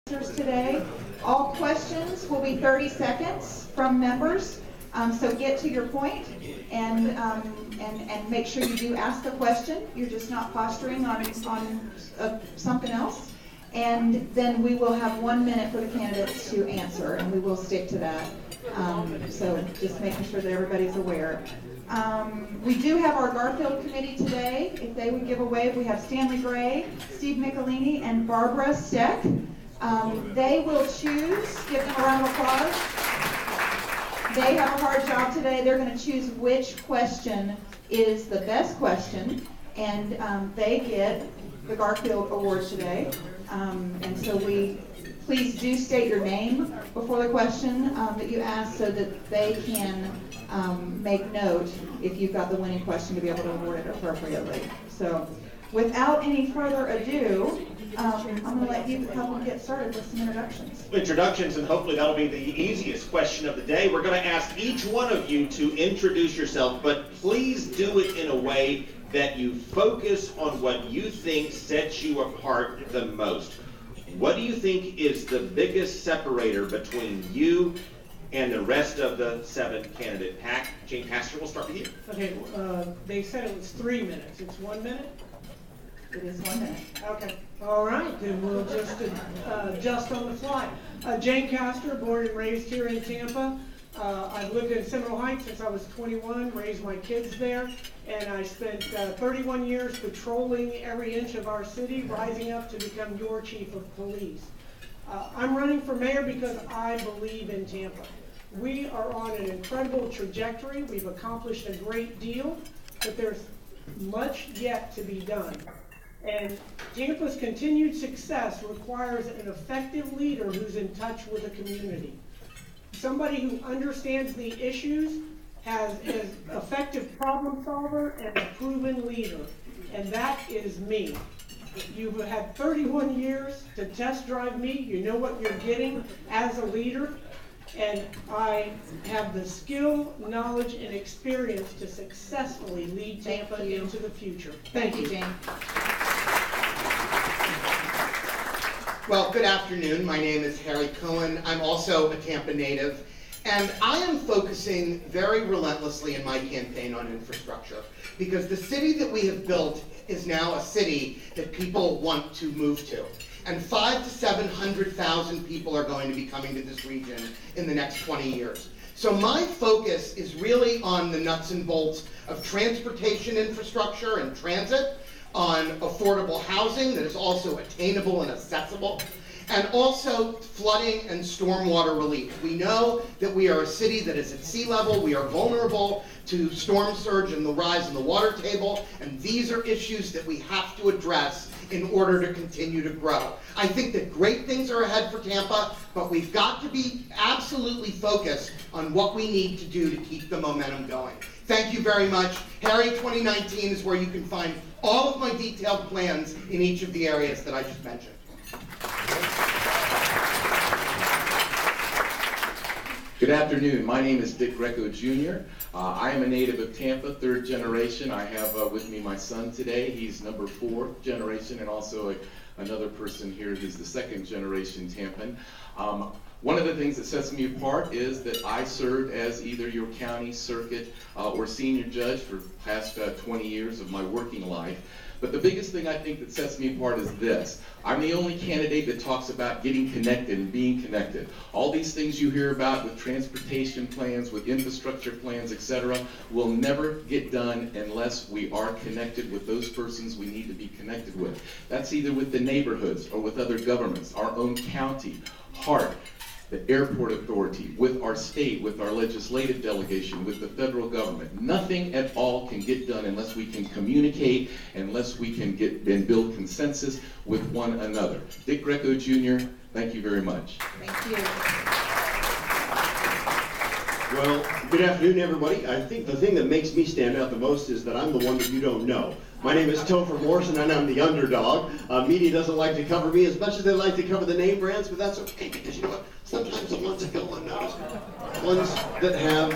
Today. All questions will be 30 seconds from members, so get to your point and make sure you do ask the question. You're just not posturing on something else. And then we will have 1 minute for the candidates to answer, and we will stick to that. So just making sure that everybody's aware. We do have our Garfield committee today. If they would give a wave, we have Stanley Gray, Steve Michelini, and Barbara Steck. They will choose, give them a round of applause. They have a hard job today. They're going to choose which question is the best question, and they get the Garfield Award today. And so please do state your name before the question that you ask so that they can make note if you've got the winning question to be able to award it appropriately. So without any further ado, I'm going to let you help them get started with some introductions. Introductions, and hopefully that'll be the easiest question of the day. We're going to ask each one of you to introduce yourself, but please do it in a way that you focus on what you think sets you apart the most. What do you think is the biggest separator between you and the rest of the 7 candidate pack? Jane Pastor, we'll start with you. Okay, they said it was 3 minutes. It's 1 minute? It is 1 minute. Okay. All right, then we'll just adjust on the fly. Jane Castor, born and raised here in Tampa. I've lived in Seminole Heights since I was 21, raised my kids there, and I spent 31 years patrolling every inch of our city, rising up to become your chief of police. I'm running for mayor because I believe in Tampa. We are on an incredible trajectory. We've accomplished a great deal, but there's much yet to be done. And Tampa's continued success requires an effective leader who's in touch with the community. Somebody who understands the issues, is an effective problem solver, and a proven leader. And that is me. You've had 31 years to test drive me. You know what you're getting as a leader. And I have the skill, knowledge, and experience to successfully lead Tampa into the future. Thank you, Jane. Well, good afternoon. My name is Harry Cohen. I'm also a Tampa native, and I am focusing very relentlessly in my campaign on infrastructure because the city that we have built is now a city that people want to move to. And 500,000 to 700,000 people are going to be coming to this region in the next 20 years. So my focus is really on the nuts and bolts of transportation infrastructure and transit, on affordable housing that is also attainable and accessible, and also flooding and stormwater relief. We know that we are a city that is at sea level. We are vulnerable to storm surge and the rise in the water table, and these are issues that we have to address in order to continue to grow. I think that great things are ahead for Tampa, but we've got to be absolutely focused on what we need to do to keep the momentum going. Thank you very much. Harry 2019 is where you can find all of my detailed plans in each of the areas that I just mentioned. Good afternoon. My name is Dick Greco Jr. I am a native of Tampa, 3rd generation. I have with me my son today. He's number 4th generation, and also another person here who's the 2nd generation Tampan. One of the things that sets me apart is that I served as either your county circuit or senior judge for the past 20 years of my working life. But the biggest thing I think that sets me apart is this. I'm the only candidate that talks about getting connected and being connected. All these things you hear about with transportation plans, with infrastructure plans, etc., will never get done unless we are connected with those persons we need to be connected with. That's either with the neighborhoods or with other governments, our own county, HART, the airport authority, with our state, with our legislative delegation, with the federal government. Nothing at all can get done unless we can communicate, unless we can get and build consensus with one another. Dick Greco Jr., thank you very much. Thank you. Well, good afternoon, everybody. I think the thing that makes me stand out the most is that I'm the one that you don't know. My name is Topher Morrison, and I'm the underdog. Media doesn't like to cover me as much as they like to cover the name brands, but that's okay, because you know what? Sometimes the ones that go unnoticed, ones that have,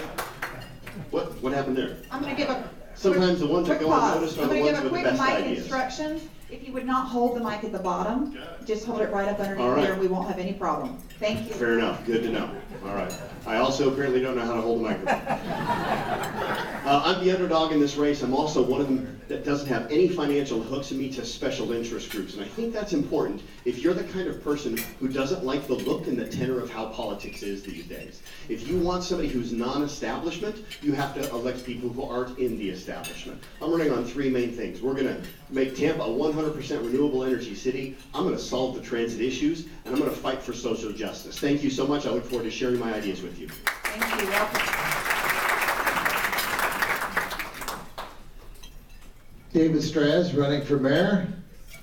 what happened there? I'm going to give a Sometimes the ones that quick go pause. unnoticed are I'm the going to ones give a with the quick best mic ideas. instructions. If you would not hold the mic at the bottom, just hold it right up All underneath right. there and we won't have any problem. Thank you. Fair enough, good to know. All right. I also apparently don't know how to hold a microphone. I'm the underdog in this race. I'm also one of them that doesn't have any financial hooks in me to special interest groups. And I think that's important if you're the kind of person who doesn't like the look and the tenor of how politics is these days. If you want somebody who's non-establishment, you have to elect people who aren't in the establishment. I'm running on three main things. We're going to make Tampa a 100% renewable energy city. I'm going to solve the transit issues, and I'm going to fight for social justice. Thank you so much. I look forward to sharing my ideas with you. Thank you. Welcome. David Straz, running for mayor.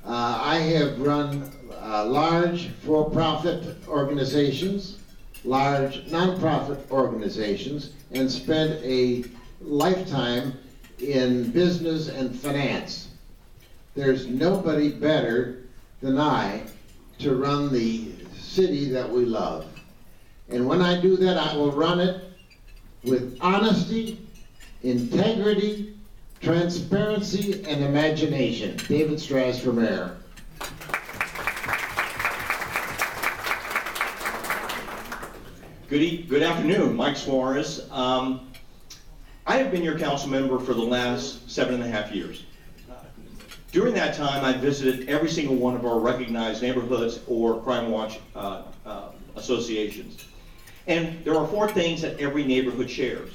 I have run large for-profit organizations, large nonprofit organizations, and spent a lifetime in business and finance. There's nobody better than I to run the city that we love. And when I do that, I will run it with honesty, integrity, transparency, and imagination. David Straz for mayor. Good afternoon, Mike Suarez. I have been your council member for the last 7.5 years. During that time, I visited every single one of our recognized neighborhoods or Crime Watch associations. And there are 4 things that every neighborhood shares.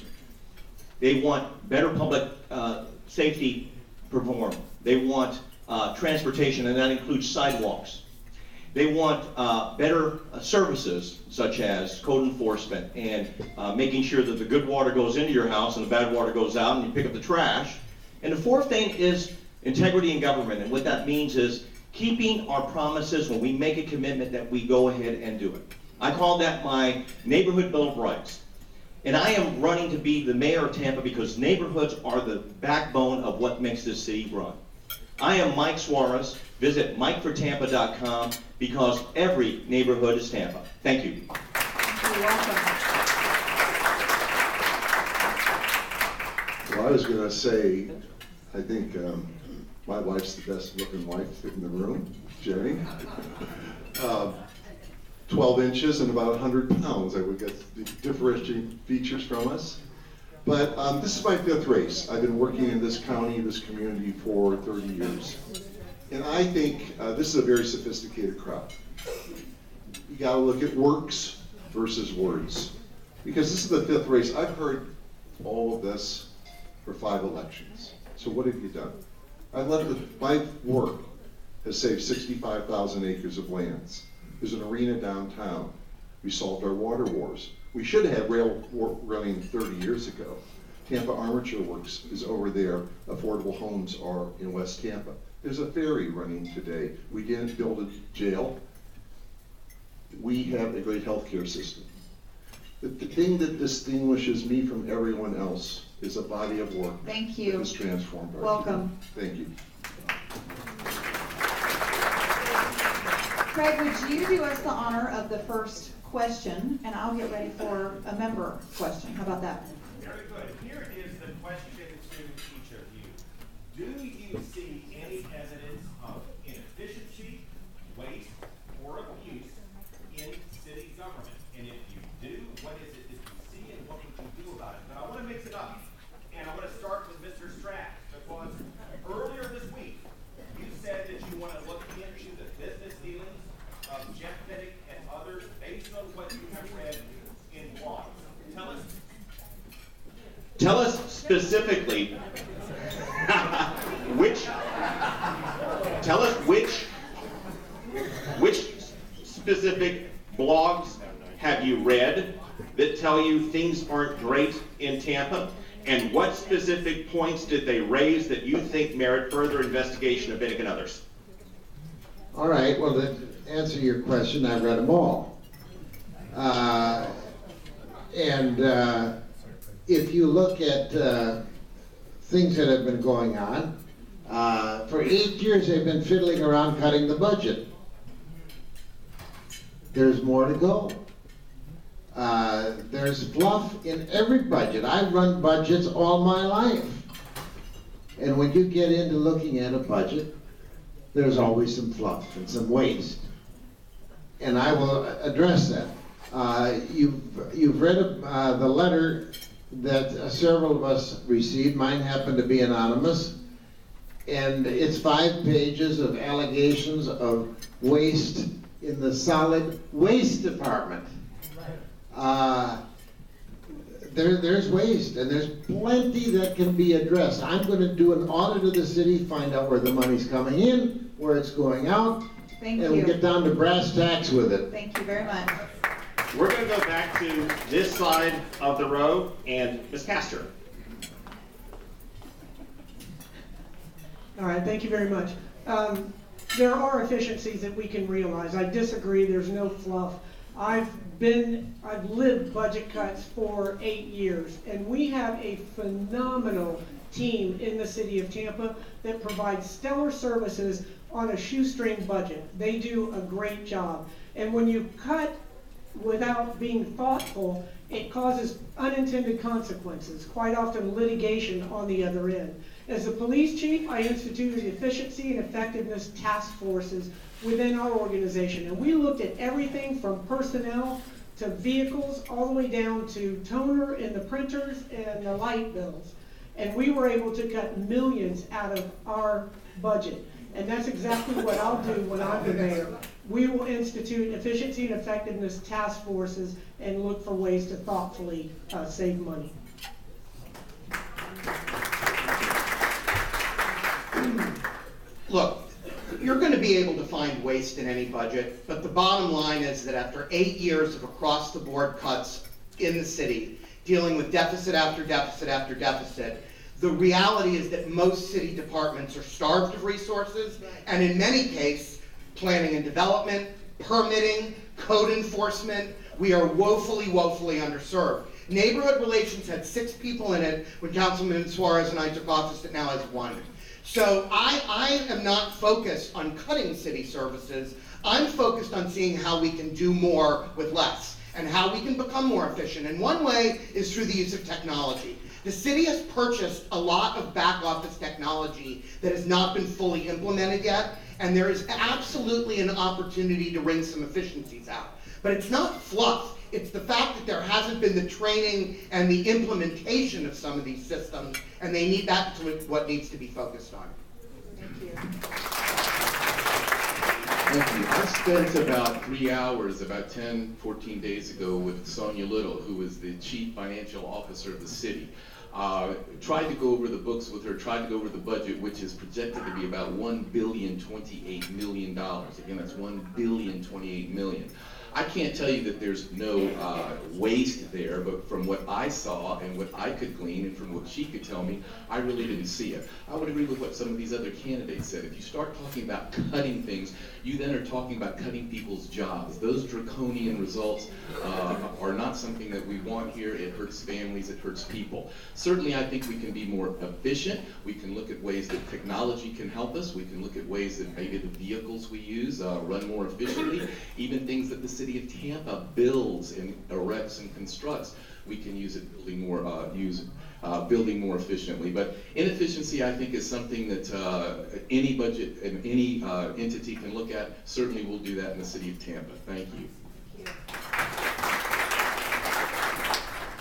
They want better public safety performed. They want transportation, and that includes sidewalks. They want better services, such as code enforcement and making sure that the good water goes into your house and the bad water goes out and you pick up the trash. And the 4th thing is integrity in government. And what that means is keeping our promises when we make a commitment that we go ahead and do it. I call that my neighborhood Bill of Rights. And I am running to be the mayor of Tampa because neighborhoods are the backbone of what makes this city run. I am Mike Suarez. Visit MikeForTampa.com because every neighborhood is Tampa. Thank you. You're welcome. Well, I was going to say, I think my wife's the best looking wife in the room, Jenny. 12 inches and about 100 pounds, I would get the differentiating features from us. But this is my 5th race. I've been working in this county, this community for 30 years. And I think this is a very sophisticated crowd. You gotta look at works versus words. Because this is the 5th race. I've heard all of this for 5 elections. So what have you done? My work has saved 65,000 acres of lands. There's an arena downtown. We solved our water wars. We should have had rail running 30 years ago. Tampa Armature Works is over there. Affordable homes are in West Tampa. There's a ferry running today. We didn't build a jail. We have a great healthcare system. The thing that distinguishes me from everyone else is a body of work. Thank you. That has transformed our Welcome. community. Thank you. Craig, would you do us the honor of the first question, and I'll get ready for a member question. How about that? Very good. Here is the question to each of you. Do you see any evidence of inefficiency, waste, or abuse in city government? And if you do, what is it that you see and what would you do about it? But I want to mix it up. And I want to start with Mr. Strack, because earlier this week, you said that you want to look into the business dealings of Jeff Fittick and others based on what you have read in blogs. Tell us specifically which specific blogs have you read that tell you things aren't great in Tampa? And what specific points did they raise that you think merit further investigation of Fittick and others? All right, well, to answer your question, I read them all. If you look at things that have been going on, for 8 years they've been fiddling around cutting the budget. There's more to go. There's fluff in every budget. I've run budgets all my life. And when you get into looking at a budget, there's always some fluff and some waste. And I will address that. You've read the letter that several of us received. Mine happened to be anonymous. And it's 5 pages of allegations of waste in the solid waste department. There's waste, and there's plenty that can be addressed. I'm going to do an audit of the city, find out where the money's coming in, where it's going out, Thank and you. we'll get down to brass tacks with it. Thank you very much. We're going to go back to this side of the row, and Ms. Castor. All right, thank you very much. There are efficiencies that we can realize. I disagree, there's no fluff. I've lived budget cuts for 8 years, and we have a phenomenal team in the city of Tampa that provides stellar services on a shoestring budget. They do a great job. And when you cut without being thoughtful, it causes unintended consequences, quite often litigation on the other end. As the police chief, I instituted efficiency and effectiveness task forces within our organization. And we looked at everything from personnel to vehicles, all the way down to toner and the printers and the light bills. And we were able to cut millions out of our budget. And that's exactly what I'll do when I'm the mayor. We will institute efficiency and effectiveness task forces and look for ways to thoughtfully save money. Look, you're going to be able to find waste in any budget, but the bottom line is that after 8 years of across-the-board cuts in the city, dealing with deficit after deficit after deficit, the reality is that most city departments are starved of resources, and in many cases, planning and development, permitting, code enforcement, we are woefully, woefully underserved. Neighborhood relations had 6 people in it when Councilman Suarez and I took office. It now has 1. So I am not focused on cutting city services. I'm focused on seeing how we can do more with less and how we can become more efficient. And one way is through the use of technology. The city has purchased a lot of back office technology that has not been fully implemented yet, and there is absolutely an opportunity to wring some efficiencies out. But it's not fluff. It's the fact that there hasn't been the training and the implementation of some of these systems, and that's what needs to be focused on. Thank you. Thank you. I spent about 3 hours, about 14 days ago, with Sonia Little, who is the Chief Financial Officer of the city. Tried to go over the books with her, tried to go over the budget, which is projected to be about $1,028 million. Again, that's $1,028 million. I can't tell you that there's no waste there, but from what I saw and what I could glean and from what she could tell me, I really didn't see it. I would agree with what some of these other candidates said. If you start talking about cutting things, you then are talking about cutting people's jobs. Those draconian results are not something that we want here. It hurts families, it hurts people. Certainly I think we can be more efficient. We can look at ways that technology can help us. We can look at ways that maybe the vehicles we use run more efficiently. Even things that the city of Tampa builds and erects and constructs, we can use it building more efficiently. But inefficiency, I think, is something that any budget and any entity can look at. Certainly we'll do that in the city of Tampa. Thank you.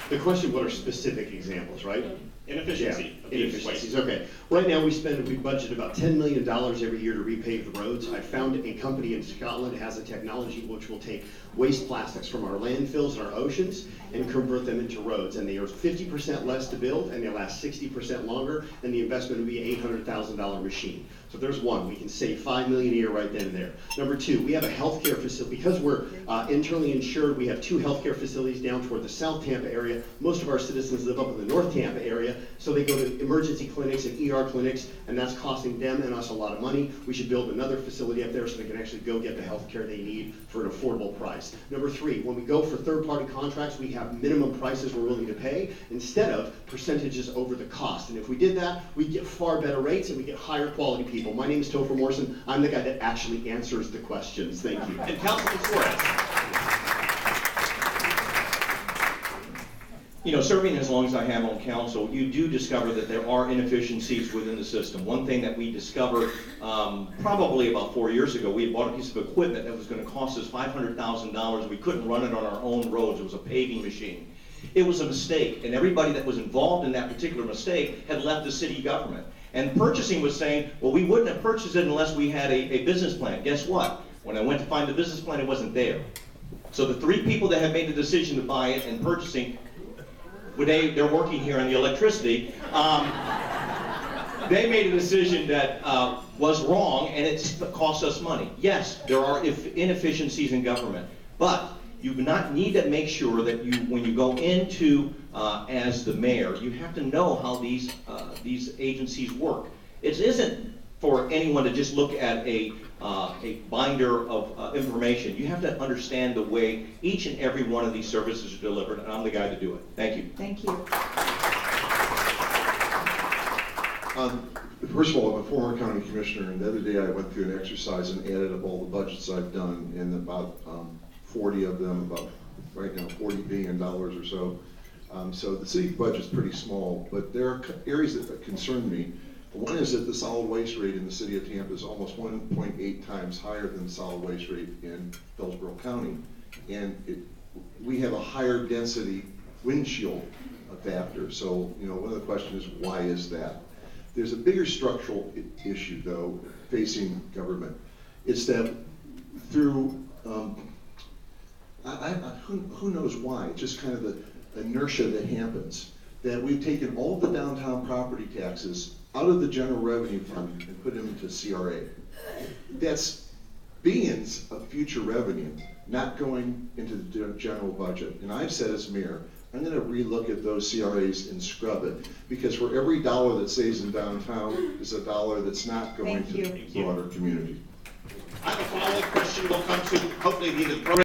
The question, what are specific examples, right? Inefficiency. Yeah, inefficiencies, okay. Right now we budget about $10 million every year to repave the roads. I found a company in Scotland that has a technology which will take waste plastics from our landfills and our oceans and convert them into roads. And they are 50% less to build, and they last 60% longer, and the investment would be an $800,000 machine. So there's one. We can save $5 million a year right then and there. Number 2, we have a healthcare facility. Because we're internally insured, we have 2 healthcare facilities down toward the South Tampa area. Most of our citizens live up in the North Tampa area, so they go to emergency clinics and ER clinics, and that's costing them and us a lot of money. We should build another facility up there so they can actually go get the healthcare they need for an affordable price. Number 3, when we go for third-party contracts, we have minimum prices we're willing to pay instead of percentages over the cost. And if we did that, we'd get far better rates and we get higher quality people. My name is Topher Morrison. I'm the guy that actually answers the questions. Thank you. And Councilman Suarez. You know, serving as long as I have on council, you do discover that there are inefficiencies within the system. One thing that we discovered probably about 4 years ago, we had bought a piece of equipment that was going to cost us $500,000. We couldn't run it on our own roads. It was a paving machine. It was a mistake, and everybody that was involved in that particular mistake had left the city government. And purchasing was saying, well, we wouldn't have purchased it unless we had a business plan. Guess what? When I went to find the business plan, it wasn't there. So the 3 people that had made the decision to buy it and purchasing, they're working here on the electricity, they made a decision that was wrong, and it cost us money. Yes, there are inefficiencies in government, but you need to make sure that when you go into as the mayor, you have to know how these agencies work. It isn't for anyone to just look at a binder of information. You have to understand the way each and every one of these services are delivered, and I'm the guy to do it. Thank you. Thank you. First of all, I'm a former county commissioner, and the other day I went through an exercise and added up all the budgets I've done, and about 40 of them, about right now $40 billion or so. So the city budget's pretty small, but there are areas that concern me. One is that the solid waste rate in the city of Tampa is almost 1.8 times higher than the solid waste rate in Hillsborough County. And we have a higher density windshield factor. So, you know, one of the questions is, why is that? There's a bigger structural issue, though, facing government. It's that through, who knows why, it's just kind of the inertia that happens, that we've taken all the downtown property taxes out of the general revenue fund and put them into CRA. That's billions of future revenue not going into the general budget. And I've said as mayor, I'm going to relook at those CRAs and scrub it, because for every dollar that stays in downtown is a dollar that's not going to the broader community. I have a follow-up question. We'll come to hopefully the end of the program.